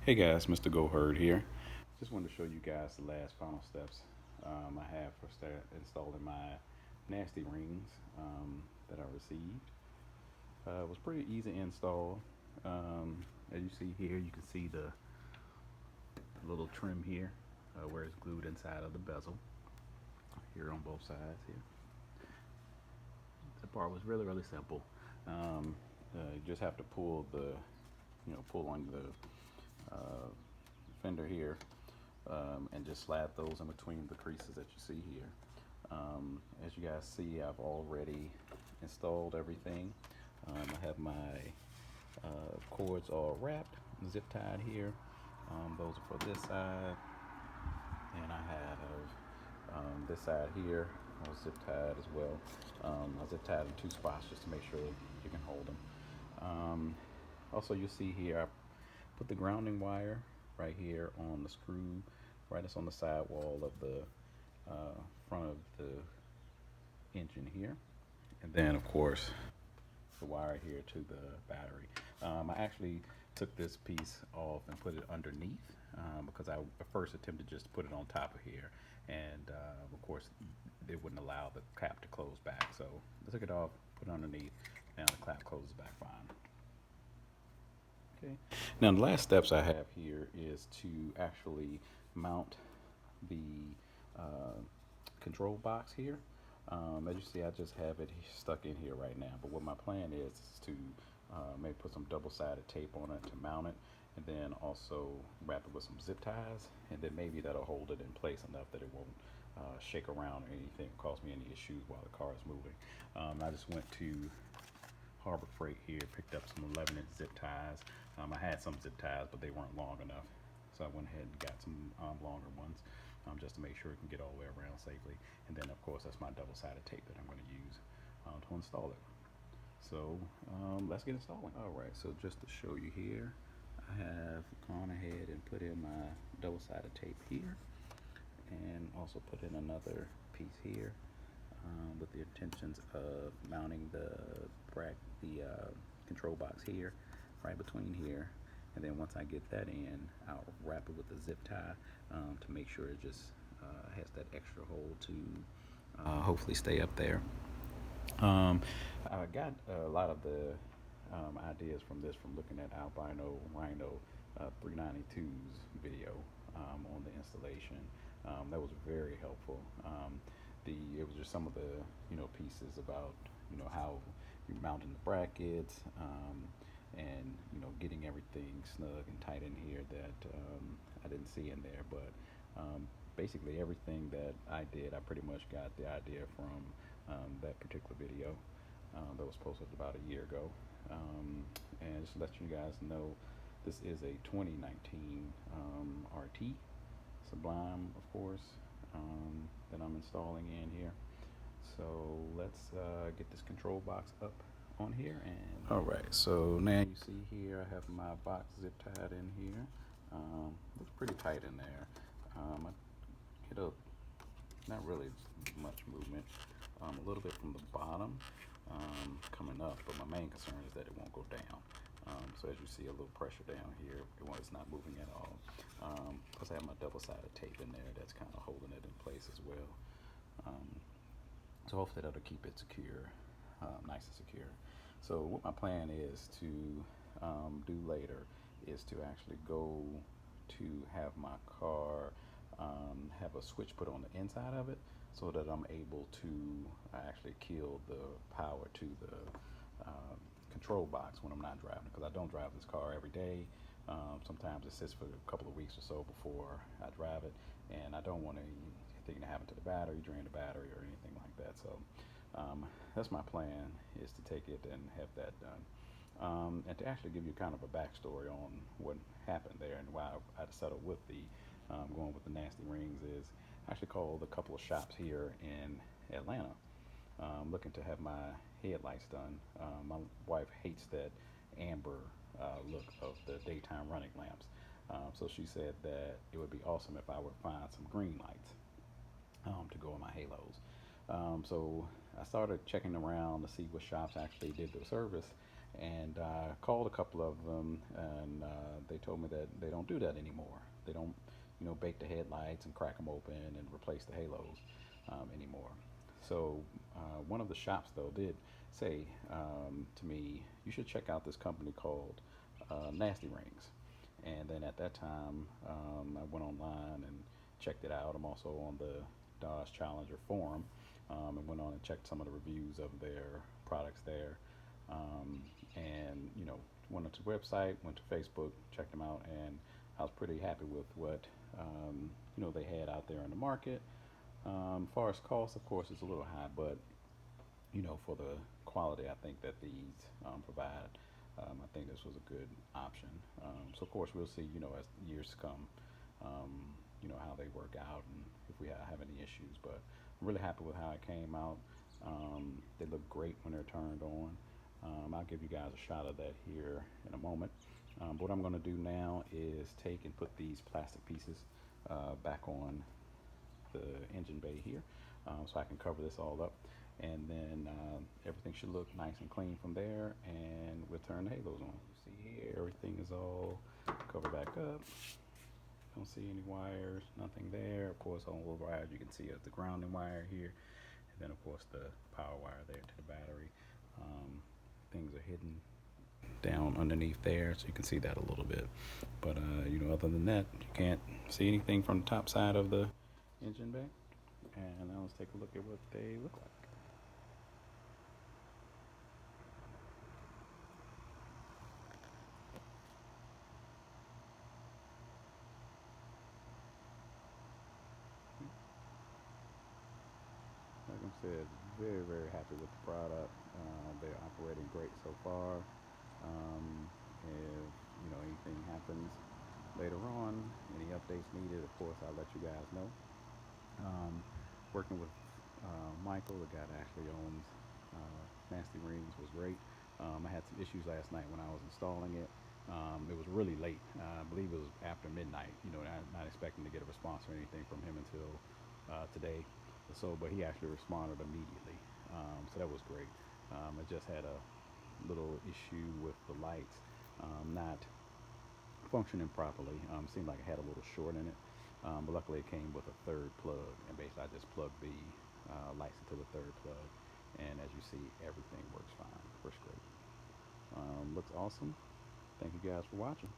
Hey guys, Mr. Go Herd here. Just wanted to show you guys the last final steps I have for installing my nasty rings that I received. It was pretty easy install. As you see here, you can see the little trim here where it's glued inside of the bezel here on both sides here. The part was really simple. You just have to pull pull on the fender here and just slide those in between the creases that you see here. As you guys see, I've already installed everything. I have my cords all wrapped, zip tied here. Those are for this side, and I have this side here all zip tied as well. I zip tied in two spots just to make sure you can hold them. Also, you see here, I put the grounding wire right here on the screw, right that's on the side wall of the front of the engine here. And then, of course, the wire here to the battery. I actually took this piece off and put it underneath because I first attempted just to put it on top of here. And of course, it wouldn't allow the cap to close back. So I took it off, put it underneath. Now the cap closes back fine. Okay. Now the last steps I have here is to actually mount the control box here. As you see, I just have it stuck in here right now. But what my plan is to maybe put some double-sided tape on it to mount it, and then also wrap it with some zip ties, and then maybe that'll hold it in place enough that it won't shake around or anything, cause me any issues while the car is moving. I just went to Harbor Freight here, picked up some 11-inch zip ties. I had some zip ties, but they weren't long enough, so I went ahead and got some longer ones just to make sure it can get all the way around safely. And then, of course, that's my double-sided tape that I'm going to use to install it. So let's get installing. All right, so just to show you here, I have gone ahead and put in my double-sided tape here, and also put in another piece here with the intentions of mounting the control box here, right between here. And then once I get that in, I'll wrap it with a zip tie to make sure it just has that extra hold to hopefully stay up there. I got a lot of the ideas from this from looking at Albino Rhino 392's video on the installation. That was very helpful. It was just some of the pieces about how you're mounting the brackets and getting everything snug and tight in here that I didn't see in there. But basically everything that I did, I pretty much got the idea from that particular video that was posted about a year ago. And just to let you guys know, this is a 2019 RT Sublime, of course, that I'm installing in here. So let's get this control box up on here. And all right, so now you see here I have my box zip tied in here. Looks pretty tight in there. I hit up not really much movement, a little bit from the bottom coming up, but my main concern is that it won't go down. So as you see, a little pressure down here, it's not moving at all. Plus I have my double-sided tape in there that's kind of holding it in place as well. So hopefully that'll keep it secure, nice and secure. So what my plan is to do later is to actually go to have my car have a switch put on the inside of it, so that I'm able to actually kill the power to the control box when I'm not driving, because I don't drive this car every day. Sometimes it sits for a couple of weeks or so before I drive it, and I don't want anything to happen to the battery, drain the battery, or anything like that. So that's my plan, is to take it and have that done. And to actually give you kind of a backstory on what happened there and why I settled with the going with the nasty rings is I actually called a couple of shops here in Atlanta looking to have my headlights done. My wife hates that amber look of the daytime running lamps. So she said that it would be awesome if I would find some green lights to go in my halos. So I started checking around to see what shops actually did the service, And I called a couple of them, and they told me that they don't do that anymore. They don't, bake the headlights and crack them open and replace the halos anymore. So one of the shops though did say to me, you should check out this company called Nasty Ringz. And then at that time, I went online and checked it out. I'm also on the Dodge Challenger forum, and went on and checked some of the reviews of their products there. And went to the website, went to Facebook, checked them out, and I was pretty happy with what they had out there in the market. As far as cost, of course, it's a little high, but for the quality I think that these provide, I think this was a good option. So of course we'll see, as years come, um, how they work out and if we have any issues. But I'm really happy with how it came out. They look great when they're turned on. I'll give you guys a shot of that here in a moment. But what I'm going to do now is take and put these plastic pieces back on the engine bay here, so I can cover this all up, and then everything should look nice and clean from there, and we'll turn the halos on. You see here, everything is all covered back up. Don't see any wires, nothing there. Of course, on the wires you can see the grounding wire here, and then of course the power wire there to the battery. Things are hidden down underneath there, so you can see that a little bit. But other than that, you can't see anything from the top side of the engine bay. And now let's take a look at what they look like. Like I said, very, very happy with the product. They're operating great so far. If anything happens later on, any updates needed, of course I'll let you guys know. Working with Michael, the guy that actually owns Nasty Ringz, was great. I had some issues last night when I was installing it. It was really late. I believe it was after midnight. Not expecting to get a response or anything from him until today. So, but he actually responded immediately. So that was great. I just had a little issue with the lights not functioning properly. Seemed like it had a little short in it. But luckily it came with a third plug, and basically I just plugged the lights into the third plug, and as you see, everything works fine. Works great. Looks awesome. Thank you guys for watching.